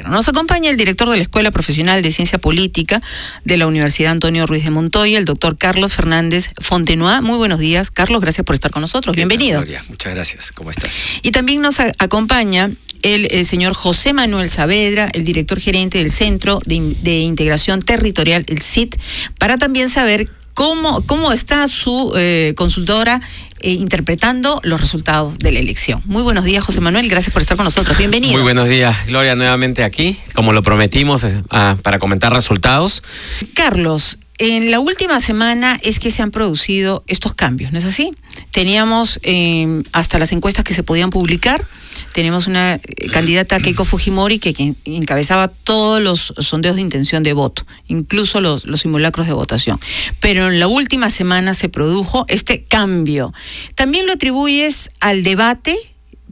Nos acompaña el director de la Escuela Profesional de Ciencia Política de la Universidad Antonio Ruiz de Montoya, el doctor Carlos Fernández Fontenoy. Muy buenos días, Carlos, gracias por estar con nosotros. Bienvenido. Gloria, muchas gracias, ¿cómo estás? Y también nos acompaña el señor José Manuel Saavedra, el director gerente del Centro de Integración Territorial, el CIT, para también saber cómo está su consultora interpretando los resultados de la elección. Muy buenos días, José Manuel, gracias por estar con nosotros. Bienvenido. Muy buenos días, Gloria, nuevamente aquí, como lo prometimos, para comentar resultados. Carlos, en la última semana es que se han producido estos cambios, ¿no es así? Teníamos hasta las encuestas que se podían publicar, tenemos una candidata, Keiko Fujimori, que encabezaba todos los sondeos de intención de voto, incluso los simulacros de votación. Pero en la última semana se produjo este cambio. ¿También lo atribuyes al debate?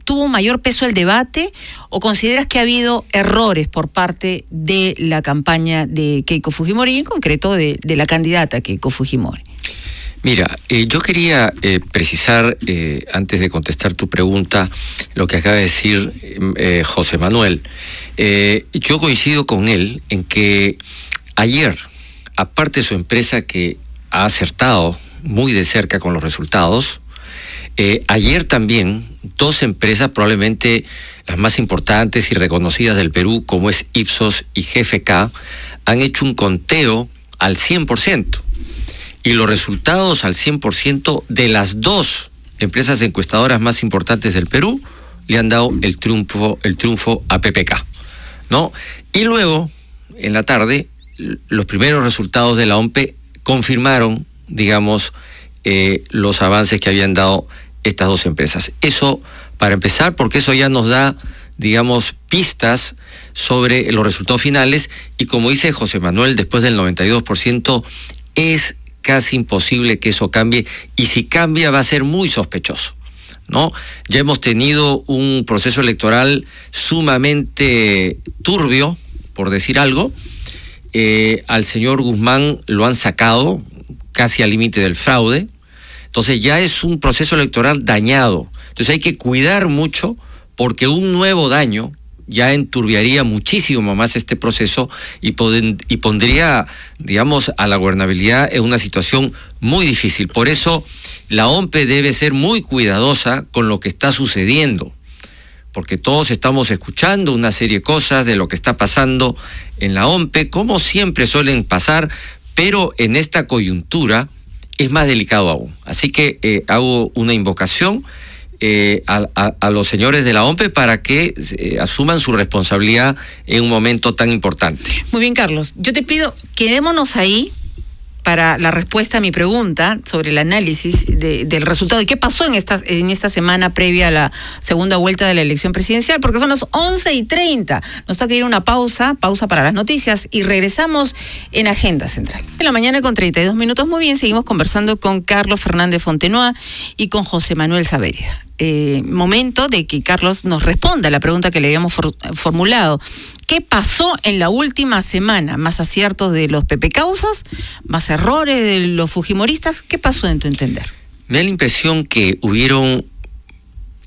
¿Tuvo mayor peso el debate o consideras que ha habido errores por parte de la campaña de Keiko Fujimori y en concreto de la candidata Keiko Fujimori? Mira, yo quería precisar, antes de contestar tu pregunta, lo que acaba de decir José Manuel. Yo coincido con él en que ayer, aparte de su empresa que ha acertado muy de cerca con los resultados, ayer también dos empresas, probablemente las más importantes y reconocidas del Perú, como es Ipsos y GFK, han hecho un conteo al 100%. Y los resultados al 100% de las dos empresas encuestadoras más importantes del Perú le han dado el triunfo a PPK, ¿no? Y luego, en la tarde, los primeros resultados de la OMPE confirmaron, digamos, los avances que habían dado estas dos empresas. Eso, para empezar, porque eso ya nos da, digamos, pistas sobre los resultados finales, y como dice José Manuel, después del 92%, es casi imposible que eso cambie, y si cambia va a ser muy sospechoso, ¿no? Ya hemos tenido un proceso electoral sumamente turbio, por decir algo. Al señor Guzmán lo han sacado casi al límite del fraude, entonces ya es un proceso electoral dañado. Entonces hay que cuidar mucho, porque un nuevo daño ya enturbiaría muchísimo más este proceso y pondría, digamos, a la gobernabilidad en una situación muy difícil. Por eso la OMPE debe ser muy cuidadosa con lo que está sucediendo, porque todos estamos escuchando una serie de cosas de lo que está pasando en la OMPE, como siempre suelen pasar, pero en esta coyuntura es más delicado aún. Así que hago una invocación a los señores de la OMPE para que asuman su responsabilidad en un momento tan importante. Muy bien, Carlos. Yo te pido, quedémonos ahí para la respuesta a mi pregunta sobre el análisis del resultado y qué pasó en esta semana previa a la segunda vuelta de la elección presidencial, porque son las 11:30. Nos toca ir a una pausa para las noticias y regresamos en Agenda Central. En la mañana con 32 minutos, muy bien, seguimos conversando con Carlos Fernández Fontenoy y con José Manuel Saavedra. Momento de que Carlos nos responda a la pregunta que le habíamos formulado. ¿Qué pasó en la última semana? ¿Más aciertos de los pepecausas? ¿Más errores de los fujimoristas? ¿Qué pasó en tu entender? Me da la impresión que hubieron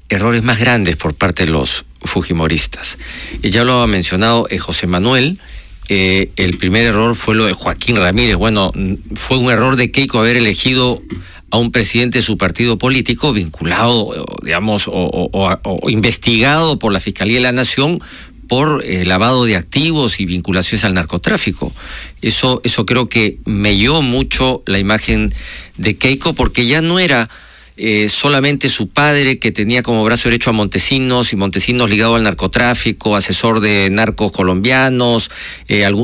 errores más grandes por parte de los fujimoristas. Ya lo ha mencionado José Manuel. El primer error fue lo de Joaquín Ramírez. Bueno, fue un error de Keiko haber elegido a un presidente de su partido político vinculado, digamos, o investigado por la Fiscalía de la Nación por lavado de activos y vinculaciones al narcotráfico. Eso creo que melló mucho la imagen de Keiko, porque ya no era solamente su padre, que tenía como brazo derecho a Montesinos, y Montesinos ligado al narcotráfico, asesor de narcos colombianos,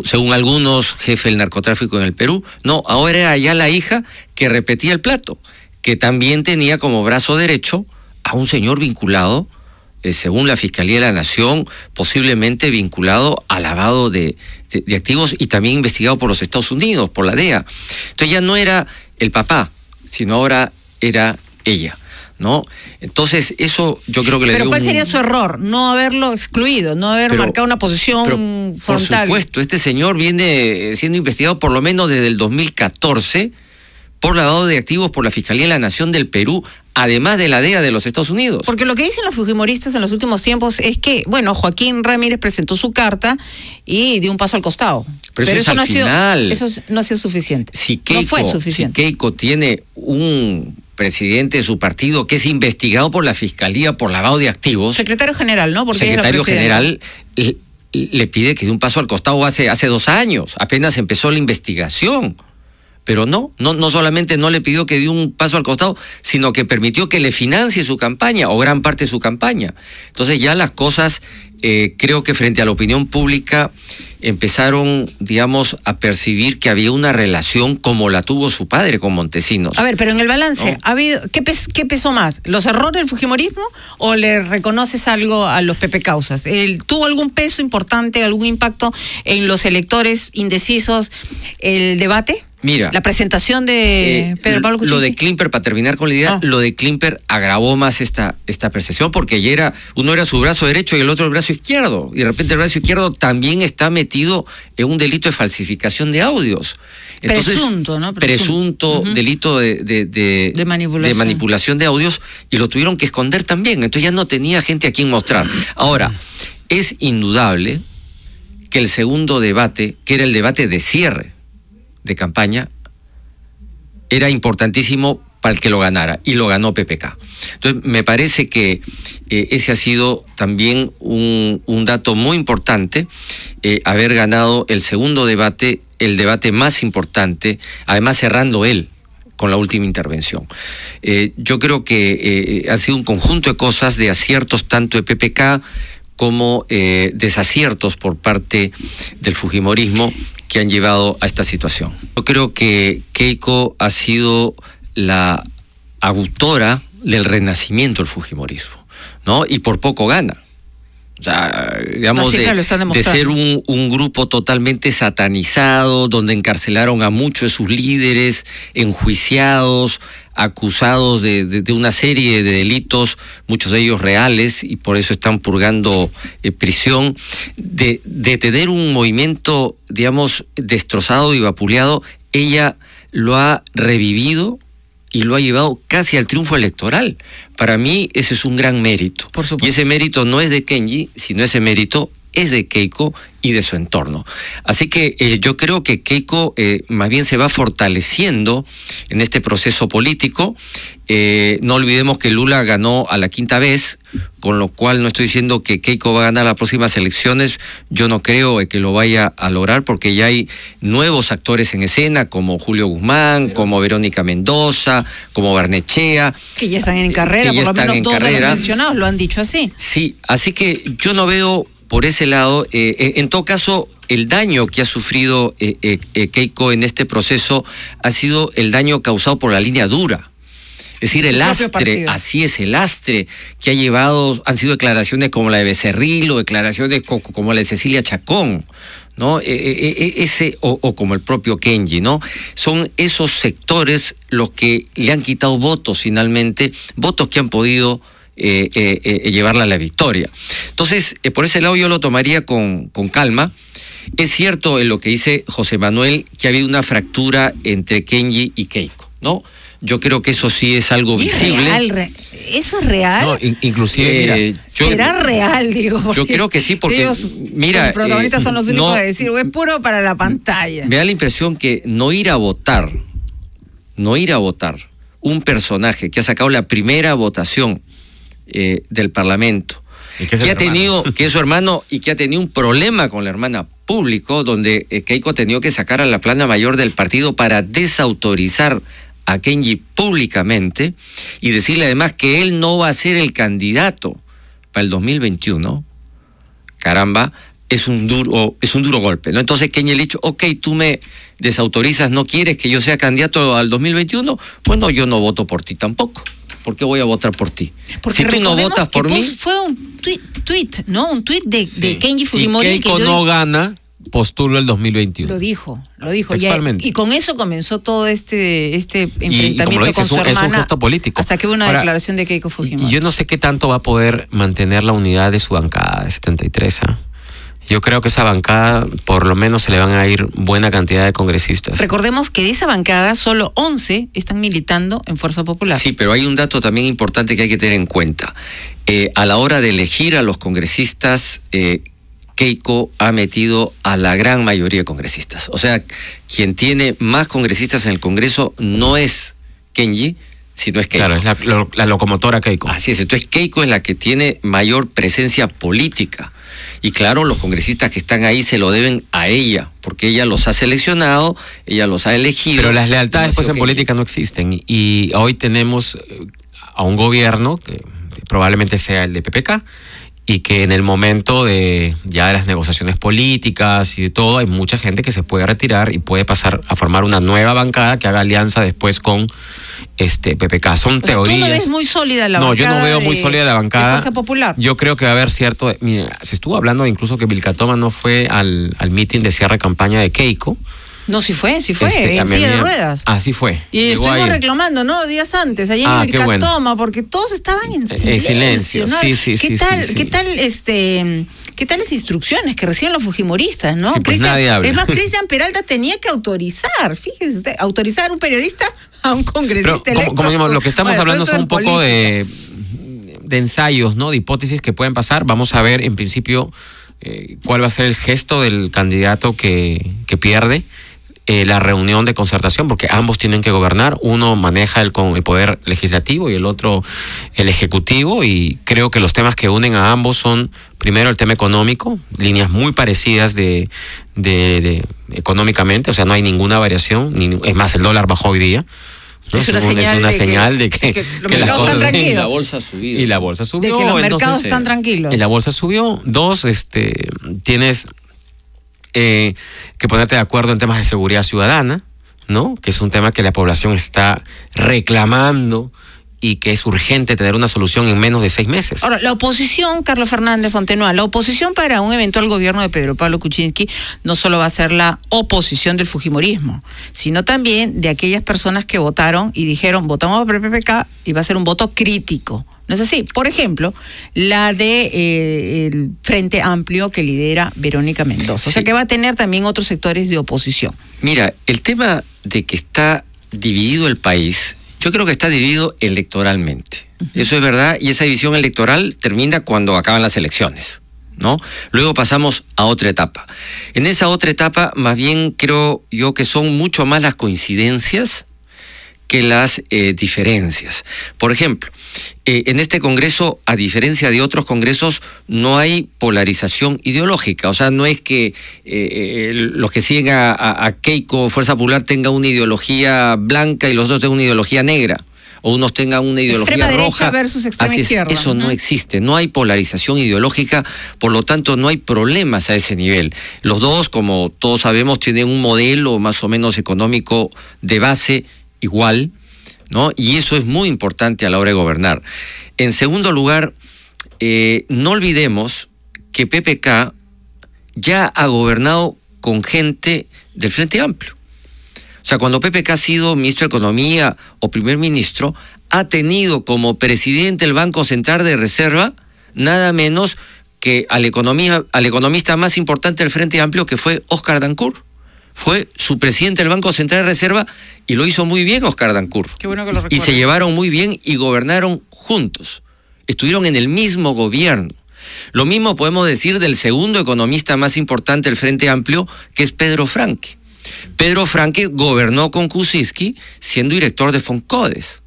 según algunos, jefe del narcotráfico en el Perú. No, ahora era ya la hija que repetía el plato, que también tenía como brazo derecho a un señor vinculado, según la Fiscalía de la Nación, posiblemente vinculado a lavado de activos y también investigado por los Estados Unidos, por la DEA. Entonces ya no era el papá, sino ahora era ella, ¿no? Entonces eso yo creo que le dio. Pero ¿cuál sería su error? No haberlo excluido, no haber marcado una posición frontal. Por supuesto, este señor viene siendo investigado por lo menos desde el 2014 por lavado de activos por la Fiscalía de la Nación del Perú además de la DEA de los Estados Unidos. Porque lo que dicen los fujimoristas en los últimos tiempos es que, bueno, Joaquín Ramírez presentó su carta y dio un paso al costado. Pero eso es al final. Eso no ha sido suficiente. No fue suficiente. Si Keiko tiene un presidente de su partido que es investigado por la Fiscalía por lavado de activos. Secretario general, ¿no? Porque secretario general le pide que dé un paso al costado hace 2 años. Apenas empezó la investigación. Pero no solamente no le pidió que dé un paso al costado, sino que permitió que le financie su campaña o gran parte de su campaña. Entonces ya las cosas, creo que frente a la opinión pública empezaron, digamos, a percibir que había una relación como la tuvo su padre con Montesinos. A ver, pero en el balance, ¿no? ¿ha habido qué pesó más? ¿Los errores del fujimorismo o le reconoces algo a los Pepe Causas? ¿Tuvo algún peso importante, algún impacto en los electores indecisos el debate? Mira, la presentación de Pedro Pablo Kuczynski. Lo de Klimper, para terminar con la idea, lo de Klimper agravó más esta percepción, porque ya uno era su brazo derecho y el otro el brazo izquierdo, y de repente el brazo izquierdo también está metido en un delito de falsificación de audios. Entonces, presunto, ¿no? Presunto delito de manipulación de audios, y lo tuvieron que esconder también, entonces ya no tenía gente a quien mostrar. Ahora, es indudable que el segundo debate, que era el debate de cierre de campaña, era importantísimo para el que lo ganara, y lo ganó PPK. Entonces me parece que ese ha sido también un dato muy importante, haber ganado el segundo debate, el debate más importante, además cerrando él con la última intervención. Yo creo que ha sido un conjunto de cosas, de aciertos tanto de PPK como desaciertos por parte del fujimorismo, que han llevado a esta situación. Yo creo que Keiko ha sido la autora del renacimiento del fujimorismo, ¿no? Y por poco gana. O sea, digamos, de ser un grupo totalmente satanizado, donde encarcelaron a muchos de sus líderes, enjuiciados, acusados de una serie de delitos, muchos de ellos reales, y por eso están purgando prisión, de tener un movimiento, digamos, destrozado y vapuleado. Ella lo ha revivido y lo ha llevado casi al triunfo electoral. Para mí ese es un gran mérito. Por supuesto. Y ese mérito no es de Kenji, sino ese mérito es de Keiko y de su entorno. Así que yo creo que Keiko más bien se va fortaleciendo en este proceso político. No olvidemos que Lula ganó a la 5ª vez, con lo cual no estoy diciendo que Keiko va a ganar las próximas elecciones. Yo no creo que lo vaya a lograr, porque ya hay nuevos actores en escena, como Julio Guzmán, como Verónica Mendoza, como Barnechea. Que ya están en carrera, por lo menos todos los mencionados lo han dicho así. Sí, así que yo no veo por ese lado. En todo caso, el daño que ha sufrido Keiko en este proceso ha sido el daño causado por la línea dura. Es decir, el lastre, así es, el lastre que ha llevado, han sido declaraciones como la de Becerril o declaraciones como la de Cecilia Chacón, ¿no? O como el propio Kenji, ¿no? Son esos sectores los que le han quitado votos finalmente, votos que han podido llevarla a la victoria. Entonces, por ese lado yo lo tomaría con calma. Es cierto en lo que dice José Manuel, que ha habido una fractura entre Kenji y Keiko, ¿no? Yo creo que eso sí es algo visible. ¿Eso es real? No, inclusive, ¿será real, digo? Yo creo que sí, porque ellos, mira, los protagonistas son los únicos a decir, es puro para la pantalla. Me da la impresión que no ir a votar, un personaje que ha sacado la primera votación del Parlamento, que es su hermano y que ha tenido un problema con la hermana público, donde Keiko ha tenido que sacar a la plana mayor del partido para desautorizar a Kenji públicamente y decirle además que él no va a ser el candidato para el 2021. Caramba, es un duro golpe, ¿no? Entonces Kenji le ha dicho, ok, tú me desautorizas, no quieres que yo sea candidato al 2021, bueno, yo no voto por ti tampoco. ¿Por qué voy a votar por ti? Porque si tú no votas por mí... Fue un tweet, ¿no? Un tweet de Kenji Fujimori. Si Keiko no gana, postulo el 2021. Lo dijo ya, y con eso comenzó todo este enfrentamiento con su hermana. Es un gesto político. Hasta que hubo una declaración de Keiko Fujimori. Y yo no sé qué tanto va a poder mantener la unidad de su bancada de 73. Yo creo que esa bancada, por lo menos, se le van a ir buena cantidad de congresistas. Recordemos que de esa bancada solo 11 están militando en Fuerza Popular. Sí, pero hay un dato también importante que hay que tener en cuenta. A la hora de elegir a los congresistas, Keiko ha metido a la gran mayoría de congresistas. O sea, quien tiene más congresistas en el Congreso no es Kenji, sino es Keiko. Claro, es la locomotora Keiko. Así es, entonces Keiko es la que tiene mayor presencia política. Y claro, los congresistas que están ahí se lo deben a ella, porque ella los ha seleccionado, ella los ha elegido. Pero las lealtades pues en política no existen. Y hoy tenemos a un gobierno que probablemente sea el de PPK, y que en el momento de las negociaciones políticas y de todo, hay mucha gente que se puede retirar y puede pasar a formar una nueva bancada que haga alianza después con PPK. Son teorías. ¿Tú no ves muy sólida la bancada? No, yo no veo muy sólida la bancada. ¿De Fuerza Popular? Yo creo que va a haber cierto... Mira, se estuvo hablando incluso que Vilcatoma no fue al meeting de cierre de campaña de Keiko. No, sí fue, en silla de ruedas. Así fue. Y estuvimos reclamando, ¿no? Días antes, allí en Vilcatoma, porque todos estaban en silencio. ¿no? Sí. ¿Qué tal las instrucciones que reciben los fujimoristas, no? Sí, pues nadie habla. Es más, Cristian Peralta tenía que autorizar, fíjese usted, autorizar a un periodista a un congresista electo. Como decimos, lo que estamos hablando son un poco de ensayos, ¿no? De hipótesis que pueden pasar. Vamos a ver, en principio, cuál va a ser el gesto del candidato que pierde la reunión de concertación, porque ambos tienen que gobernar. Uno maneja el poder legislativo y el otro el ejecutivo, y creo que los temas que unen a ambos son, primero, el tema económico, líneas muy parecidas de económicamente, o sea, no hay ninguna variación, es más, el dólar bajó hoy día. ¿no? Es una señal de que los mercados están tranquilos. Y la bolsa subió. Y la bolsa subió. De que los mercados están tranquilos. Y la bolsa subió. Dos, tienes que ponerte de acuerdo en temas de seguridad ciudadana, ¿no? Que es un tema que la población está reclamando y que es urgente tener una solución en menos de 6 meses. Ahora, la oposición, Carlos Fernández Fontenoy, la oposición para un eventual gobierno de Pedro Pablo Kuczynski no solo va a ser la oposición del fujimorismo, sino también de aquellas personas que votaron y dijeron, votamos por el PPK, y va a ser un voto crítico. ¿No es así? Por ejemplo, la de el Frente Amplio que lidera Verónica Mendoza. Sí. O sea que va a tener también otros sectores de oposición. Mira, el tema de que está dividido el país, yo creo que está dividido electoralmente. Eso es verdad, y esa división electoral termina cuando acaban las elecciones, ¿no? Luego pasamos a otra etapa. En esa otra etapa, más bien creo yo que son mucho más las coincidencias que las diferencias. Por ejemplo, en este Congreso, a diferencia de otros congresos, no hay polarización ideológica. O sea, no es que los que siguen a Keiko, Fuerza Popular, tengan una ideología blanca y los otros tengan una ideología negra, o unos tengan una ideología extrema roja. Derecha versus extrema izquierda. Eso no existe, no hay polarización ideológica, por lo tanto no hay problemas a ese nivel. Los dos, como todos sabemos, tienen un modelo más o menos económico de base igual, ¿no? Y eso es muy importante a la hora de gobernar. En segundo lugar, no olvidemos que PPK ya ha gobernado con gente del Frente Amplio. O sea, cuando PPK ha sido ministro de Economía o primer ministro, ha tenido como presidente del Banco Central de Reserva nada menos que al economista más importante del Frente Amplio, que fue Óscar Dancourt. Fue su presidente del Banco Central de Reserva y lo hizo muy bien Óscar Dancourt. Qué bueno que lo recuerdas. Y se llevaron muy bien y gobernaron juntos. Estuvieron en el mismo gobierno. Lo mismo podemos decir del segundo economista más importante del Frente Amplio, que es Pedro Franque. Pedro Franque gobernó con Kuczynski siendo director de Foncodes.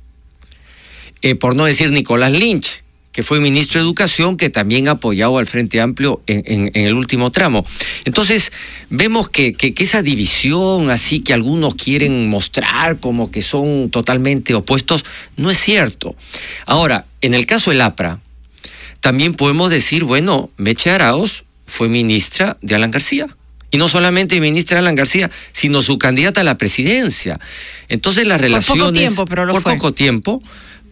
Por no decir Nicolás Lynch, que fue ministro de Educación, que también ha apoyado al Frente Amplio en el último tramo. Entonces, vemos que esa división así que algunos quieren mostrar como que son totalmente opuestos, no es cierto. Ahora, en el caso del APRA, también podemos decir, bueno, Meche Arauz fue ministra de Alan García. Y no solamente ministra de Alan García, sino su candidata a la presidencia. Entonces, las relaciones... Por poco tiempo, pero lo fue. Por poco tiempo.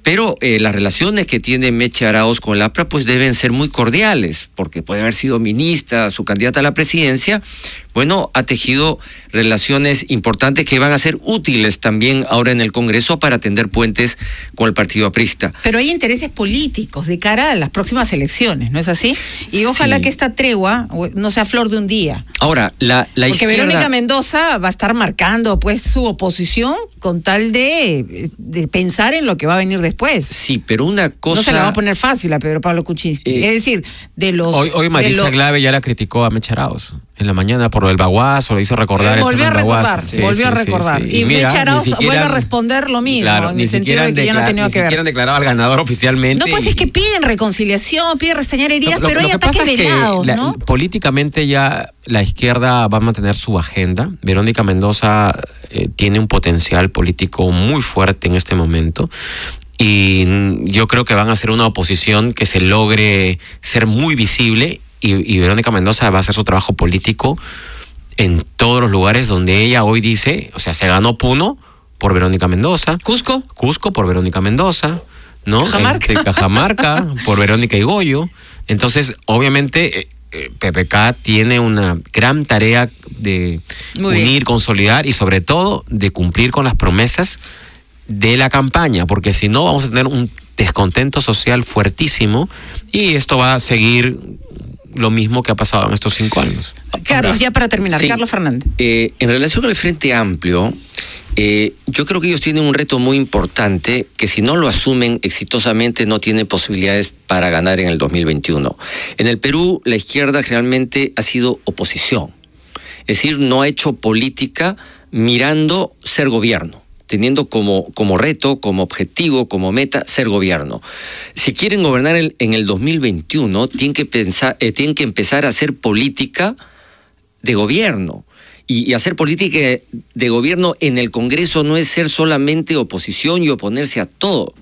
Pero las relaciones que tiene Meche Arauz con el APRA pues deben ser muy cordiales, porque puede haber sido ministra, su candidata a la presidencia. bueno, ha tejido relaciones importantes que van a ser útiles también ahora en el Congreso para tender puentes con el partido aprista. Pero hay intereses políticos de cara a las próximas elecciones, ¿no es así? Y ojalá que esta tregua no sea flor de un día. Ahora, la Porque izquierda... Verónica Mendoza va a estar marcando pues su oposición con tal de pensar en lo que va a venir después. Sí, pero una cosa... No se la va a poner fácil a Pedro Pablo Kuczynski. Es decir, de los... Hoy Marisa Glave ya la criticó a Mecha Arauz en la mañana por el baguazo, le hizo recordar volvió a recordar, sí. Y Mecha Arauz vuelve a responder lo mismo, claro, en el sentido de que ya no ha tenido que ver. Ni siquiera han declarado al ganador oficialmente. No, pues es que piden reconciliación, piden restañar heridas, pero hay ataques velados, ¿no? Políticamente ya la izquierda va a mantener su agenda. Verónica Mendoza tiene un potencial político muy fuerte en este momento. Y yo creo que van a hacer una oposición que se logre ser muy visible y Verónica Mendoza va a hacer su trabajo político en todos los lugares donde ella hoy dice, o sea, se ganó Puno por Verónica Mendoza. Cusco por Verónica Mendoza, ¿no? Cajamarca por Verónica Igoyo. Entonces, obviamente, PPK tiene una gran tarea de unir, consolidar y sobre todo de cumplir con las promesas de la campaña, porque si no vamos a tener un descontento social fuertísimo y esto va a seguir lo mismo que ha pasado en estos 5 años. Carlos, ya para terminar, sí. Carlos Fernández. En relación al Frente Amplio, yo creo que ellos tienen un reto muy importante que si no lo asumen exitosamente no tienen posibilidades para ganar en el 2021. En el Perú, la izquierda realmente ha sido oposición. Es decir, no ha hecho política mirando ser gobierno, teniendo como reto, como objetivo, como meta, ser gobierno. Si quieren gobernar en el 2021, tienen que empezar a hacer política de gobierno. Y hacer política de gobierno en el Congreso no es ser solamente oposición y oponerse a todo.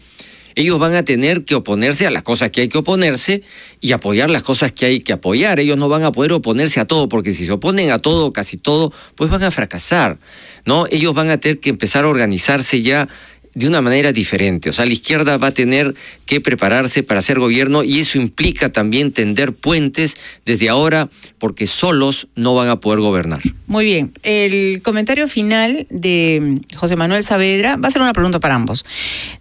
Ellos van a tener que oponerse a las cosas que hay que oponerse y apoyar las cosas que hay que apoyar. Ellos no van a poder oponerse a todo, porque si se oponen a todo, casi todo, pues van a fracasar, ¿no? Ellos van a tener que empezar a organizarse ya de una manera diferente. O sea, la izquierda va a tener que prepararse para hacer gobierno y eso implica también tender puentes desde ahora porque solos no van a poder gobernar. Muy bien. El comentario final de José Manuel Saavedra va a ser una pregunta para ambos.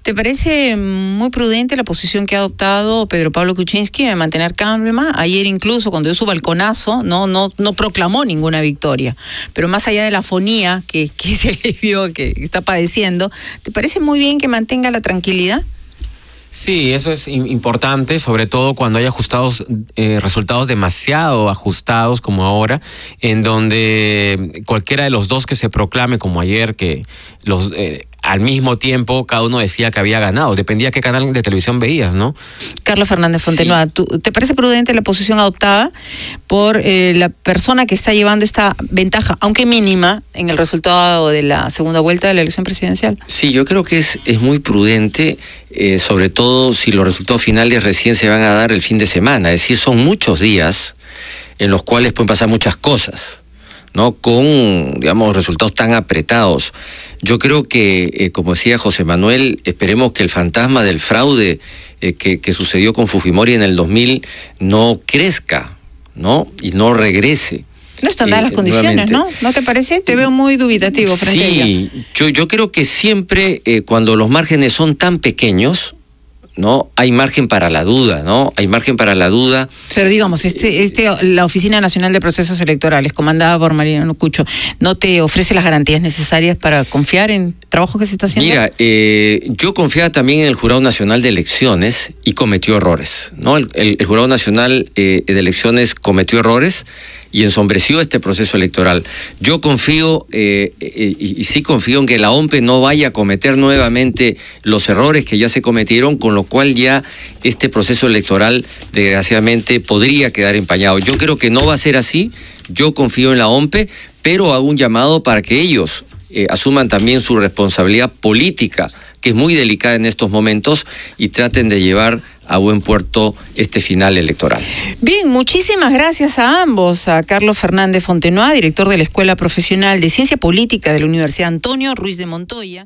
¿Te parece muy prudente la posición que ha adoptado Pedro Pablo Kuczynski de mantener calma? Ayer incluso cuando dio su balconazo no proclamó ninguna victoria. Pero más allá de la afonía que se le vio que está padeciendo, ¿te parece muy bien que mantenga la tranquilidad? Sí, eso es importante, sobre todo cuando hay resultados demasiado ajustados como ahora, en donde cualquiera de los dos que se proclame, como ayer, que al mismo tiempo cada uno decía que había ganado, dependía qué canal de televisión veías, ¿no? Carlos Fernández Fontenoy, sí. ¿Te parece prudente la posición adoptada por la persona que está llevando esta ventaja, aunque mínima, en el resultado de la segunda vuelta de la elección presidencial? Sí, yo creo que es muy prudente, sobre todo si los resultados finales recién se van a dar el fin de semana, es decir, son muchos días en los cuales pueden pasar muchas cosas, ¿no? Con, digamos, resultados tan apretados. Yo creo que, como decía José Manuel, esperemos que el fantasma del fraude que sucedió con Fujimori en el 2000 no crezca, ¿no? Y no regrese. No están dadas las condiciones, ¿no? ¿No te parece? Te veo muy dubitativo frente a ella. Sí, yo creo que siempre cuando los márgenes son tan pequeños, ¿no? Hay margen para la duda, ¿no? Hay margen para la duda. Pero digamos, la Oficina Nacional de Procesos Electorales, comandada por Mariano Cucho, ¿no te ofrece las garantías necesarias para confiar en el trabajo que se está haciendo? Mira, yo confiaba también en el Jurado Nacional de Elecciones y cometió errores, ¿no? El Jurado Nacional de Elecciones cometió errores y ensombreció este proceso electoral. Yo confío, y sí confío en que la OMPE no vaya a cometer nuevamente los errores que ya se cometieron, con lo cual ya este proceso electoral, desgraciadamente, podría quedar empañado. Yo creo que no va a ser así, yo confío en la OMPE, pero hago un llamado para que ellos asuman también su responsabilidad política, que es muy delicada en estos momentos, y traten de llevar a buen puerto este final electoral. Bien, muchísimas gracias a ambos, a Carlos Fernández Fontenoy, director de la Escuela Profesional de Ciencia Política de la Universidad Antonio Ruiz de Montoya.